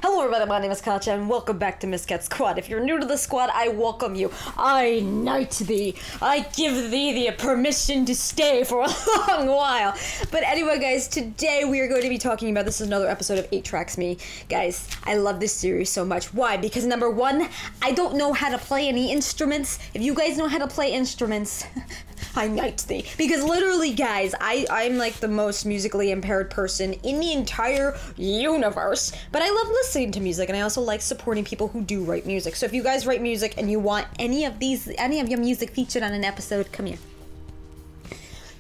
Hello everybody, my name is Katja and welcome back to MISCAT Squad. If you're new to the squad, I welcome you. I knight thee. I give thee the permission to stay for a long while. But anyway guys, today we are going to be talking about, this is another episode of 8tracks me. Guys, I love this series so much. Why? Because number one, I don't know how to play any instruments. If you guys know how to play instruments, I knight thee. Because literally, guys, I'm like the most musically impaired person in the entire universe. But I love listening to music, and I also like supporting people who do write music. So if you guys write music and you want any of your music featured on an episode, come here.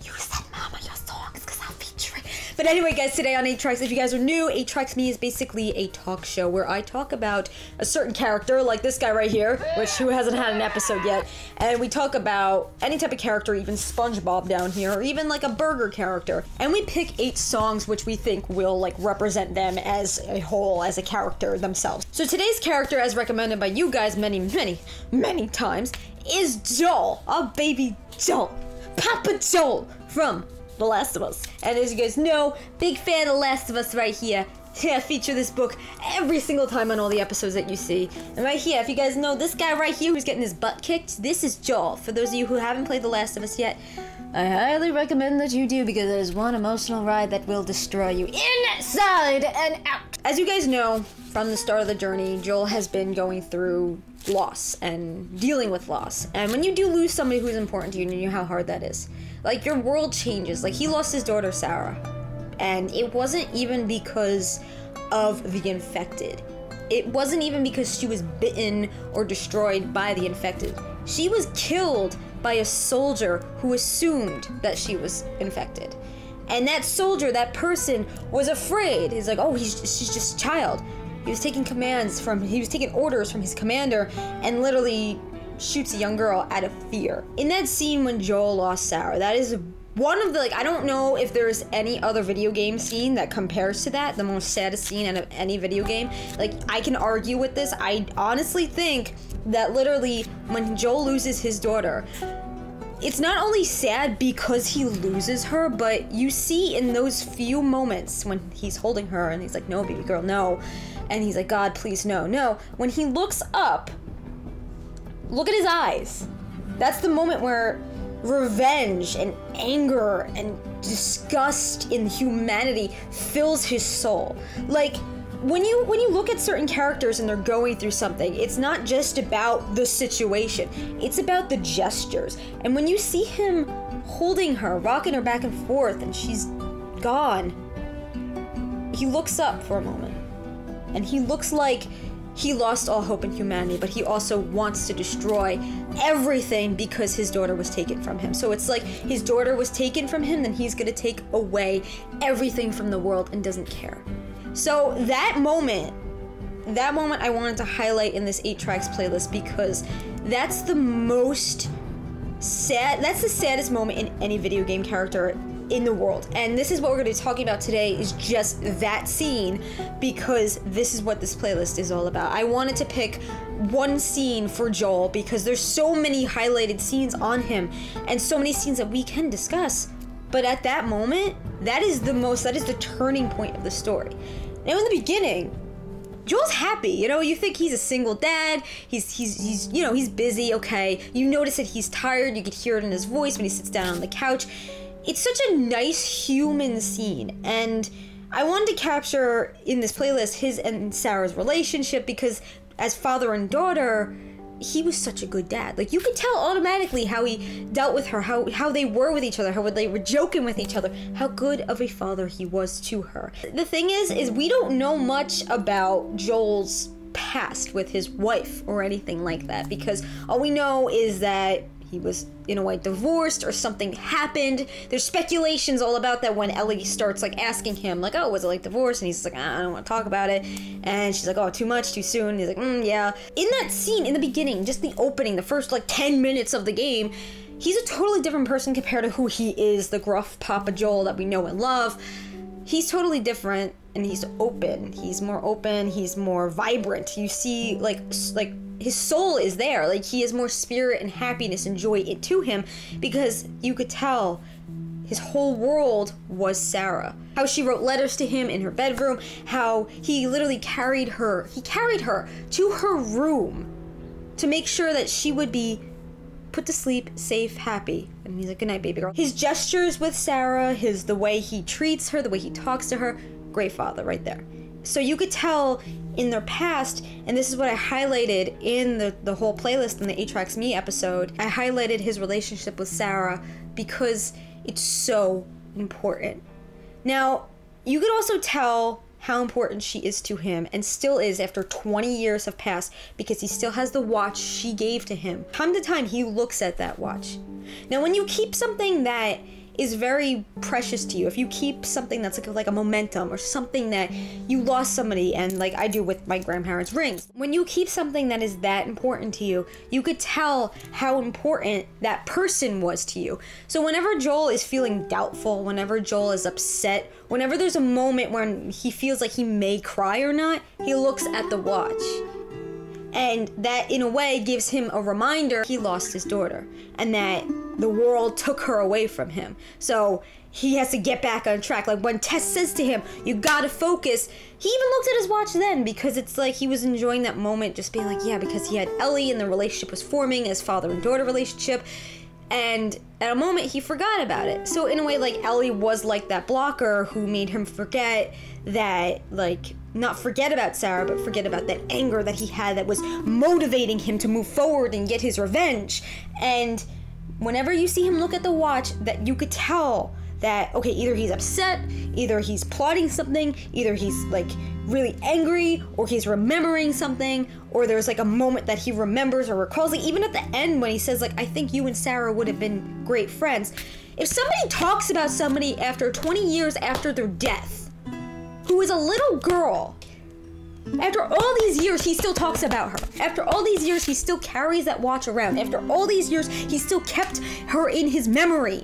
You said mama your songs, because I'll feature it. But anyway, guys, today on 8tracks, if you guys are new, 8tracks me is basically a talk show where I talk about a certain character, like this guy right here, who hasn't had an episode yet, and we talk about any type of character, even SpongeBob down here, or even like a burger character, and we pick 8 songs which we think will like represent them as a whole, as a character themselves. So today's character, as recommended by you guys many times, is Joel, our baby Joel, Papa Joel from The Last of Us. And as you guys know, big fan of Last of Us right here. Yeah, I feature this book every single time on all the episodes that you see. And right here, if you guys know this guy right here who's getting his butt kicked, this is Joel. For those of you who haven't played The Last of Us yet, I highly recommend that you do, because there's one emotional ride that will destroy you inside and out. As you guys know, from the start of the journey, Joel has been going through loss and dealing with loss. And when you do lose somebody who's important to you, you know how hard that is. Like, your world changes. Like, he lost his daughter, Sarah. And it wasn't even because of the infected. It wasn't even because she was bitten or destroyed by the infected. She was killed by a soldier who assumed that she was infected. And that soldier, that person, was afraid. He's like, oh, she's just a child. He was taking orders from his commander and literally shoots a young girl out of fear. In that scene when Joel lost Sarah, that is one of the, like, I don't know if there's any other video game scene that compares to that, the most saddest scene out of any video game. Like, I can argue with this. I honestly think that literally when Joel loses his daughter, it's not only sad because he loses her, but you see in those few moments when he's holding her and he's like, no, baby girl, no. And he's like, God, please, no, no. When he looks up, look at his eyes. That's the moment where revenge and anger and disgust in humanity fills his soul. Like, when you look at certain characters and they're going through something, it's not just about the situation, it's about the gestures. And when you see him holding her, rocking her back and forth, and she's gone, he looks up for a moment. And he looks like he lost all hope in humanity, but he also wants to destroy everything because his daughter was taken from him. So it's like his daughter was taken from him, then he's gonna take away everything from the world and doesn't care. So that moment I wanted to highlight in this 8tracks playlist, because that's the most sad, that's the saddest moment in any video game character in the world. And this is what we're going to be talking about today, is just that scene, because this is what this playlist is all about. I wanted to pick one scene for Joel because there's so many highlighted scenes on him and so many scenes that we can discuss. But at that moment, that is the turning point of the story. Now in the beginning, Joel's happy, you know, you think he's a single dad, he's you know, he's busy, okay. You notice that he's tired, you could hear it in his voice when he sits down on the couch. It's such a nice human scene, and I wanted to capture in this playlist his and Sarah's relationship, because as father and daughter, he was such a good dad. Like, you could tell automatically how he dealt with her, how they were with each other, how they were joking with each other, how good of a father he was to her. The thing is we don't know much about Joel's past with his wife or anything like that, because all we know is that he was, in a way, divorced or something happened. There's speculations all about that when Ellie starts, like, asking him, like, oh, was it, like, divorce? And he's like, I don't want to talk about it. And she's like, oh, too much, too soon. And he's like, yeah. In that scene, in the beginning, just the opening, the first, like, 10 minutes of the game, he's a totally different person compared to who he is, the gruff Papa Joel that we know and love. He's totally different, and he's open. He's more vibrant. You see, like his soul is there. Like, he has more spirit and happiness and joy to him, because you could tell his whole world was Sarah. How she wrote letters to him in her bedroom, how he literally carried her to her room to make sure that she would be put to sleep, safe, happy. And he's like, good night, baby girl. His gestures with Sarah, the way he treats her, the way he talks to her, great father right there. So you could tell in their past, and this is what I highlighted in the whole playlist in the 8tracks Me episode, I highlighted his relationship with Sarah because it's so important. Now, you could also tell how important she is to him, and still is after 20 years have passed, because he still has the watch she gave to him. Time to time, he looks at that watch. Now, when you keep something that is very precious to you, if you keep something that's like a momentum, or something that you lost somebody, and like I do with my grandparents' rings, when you keep something that is that important to you, you could tell how important that person was to you. So whenever Joel is feeling doubtful, whenever Joel is upset, whenever there's a moment when he feels like he may cry or not, he looks at the watch. And that, in a way, gives him a reminder he lost his daughter, and that the world took her away from him. So he has to get back on track. Like when Tess says to him, you gotta focus, he even looked at his watch then, because it's like he was enjoying that moment, just being like, yeah, because he had Ellie and the relationship was forming, his father and daughter relationship. And at a moment, he forgot about it. So in a way, like, Ellie was like that blocker who made him forget that, like, not forget about Sarah, but forget about that anger that he had that was motivating him to move forward and get his revenge. And whenever you see him look at the watch, that you could tell that, okay, either he's upset, either he's plotting something, either he's, like, really angry, or he's remembering something, or there's like a moment that he remembers or recalls. Like even at the end when he says, like, I think you and Sarah would have been great friends. If somebody talks about somebody after 20 years after their death, who is a little girl, after all these years he still talks about her, after all these years he still carries that watch around, after all these years he still kept her in his memory,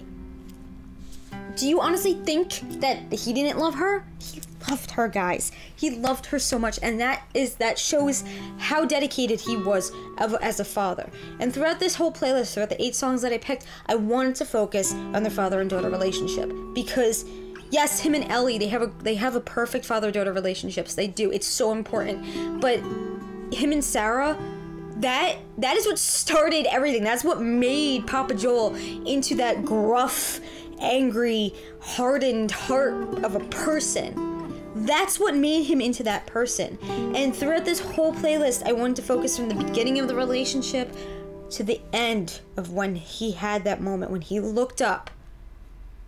do you honestly think that he didn't love her? He loved her, guys. He loved her so much, and that shows how dedicated he was as a father. And throughout this whole playlist, throughout the 8 songs that I picked, I wanted to focus on their father and daughter relationship, because yes, him and Ellie, they have a perfect father-daughter relationships. They do. It's so important. But him and Sarah, that is what started everything. That's what made Papa Joel into that gruff, angry, hardened heart of a person. That's what made him into that person. And throughout this whole playlist, I wanted to focus from the beginning of the relationship to the end of when he had that moment, when he looked up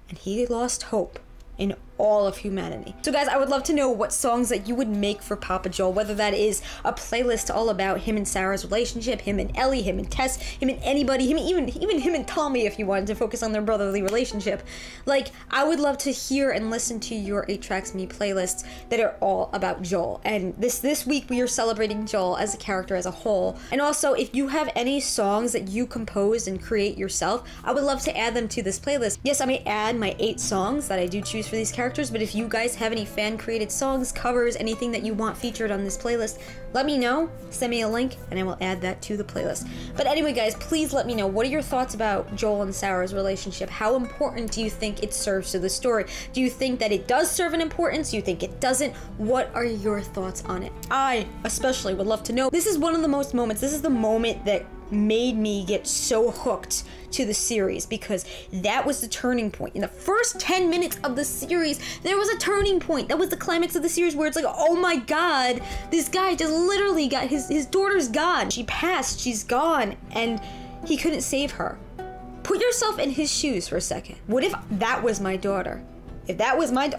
and he lost hope in all of humanity. So guys, I would love to know what songs that you would make for Papa Joel, whether that is a playlist all about him and Sarah's relationship, him and Ellie, him and Tess, him and anybody, even him and Tommy, if you wanted to focus on their brotherly relationship. Like, I would love to hear and listen to your 8tracks Me playlists that are all about Joel. And this week we are celebrating Joel as a character as a whole. And also, if you have any songs that you compose and create yourself, I would love to add them to this playlist. Yes, I may add my 8 songs that I do choose for these characters, but if you guys have any fan-created songs, covers, anything that you want featured on this playlist, let me know, send me a link, and I will add that to the playlist. But anyway, guys, please let me know, what are your thoughts about Joel and Sarah's relationship? How important do you think it serves to the story? Do you think that it does serve an importance? Do you think it doesn't? What are your thoughts on it? I especially would love to know. This is one of the most moments, this is the moment that made me get so hooked to the series, because that was the turning point. In the first 10 minutes of the series, there was a turning point. That was the climax of the series, where it's like, oh my god, this guy just literally got his daughter's gone. She passed, she's gone, and he couldn't save her. Put yourself in his shoes for a second. What if that was my daughter? If that was my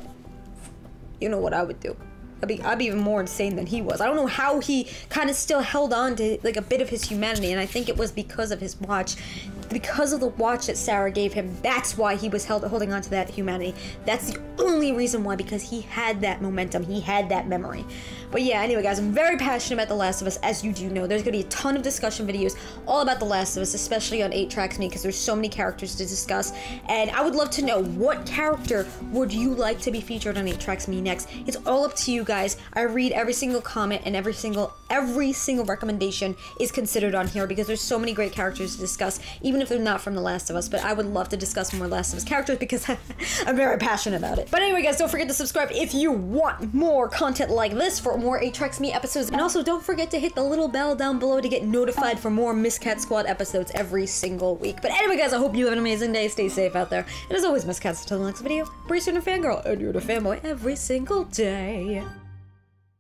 you know what I would do. I'd be even more insane than he was. I don't know how he kind of still held on to like a bit of his humanity, and I think it was because of his watch. Because of the watch that Sarah gave him, that's why he was holding on to that humanity. That's the only reason why, because he had that momentum, he had that memory. But yeah, anyway guys, I'm very passionate about The Last of Us, as you do know. There's gonna be a ton of discussion videos all about The Last of Us, especially on 8tracks Me, because there's so many characters to discuss, and I would love to know, what character would you like to be featured on 8tracks Me next? It's all up to you guys. I read every single comment, and every single recommendation is considered on here, because there's so many great characters to discuss. Even even if they're not from The Last of Us, but I would love to discuss more Last of Us characters because I'm very passionate about it. But anyway, guys, don't forget to subscribe if you want more content like this for more 8tracks Me episodes. And also, don't forget to hit the little bell down below to get notified for more MISCAT Squad episodes every single week. But anyway, guys, I hope you have an amazing day. Stay safe out there. And as always, MISCATs, until the next video, Bree Student Fangirl, and you're the fanboy every single day.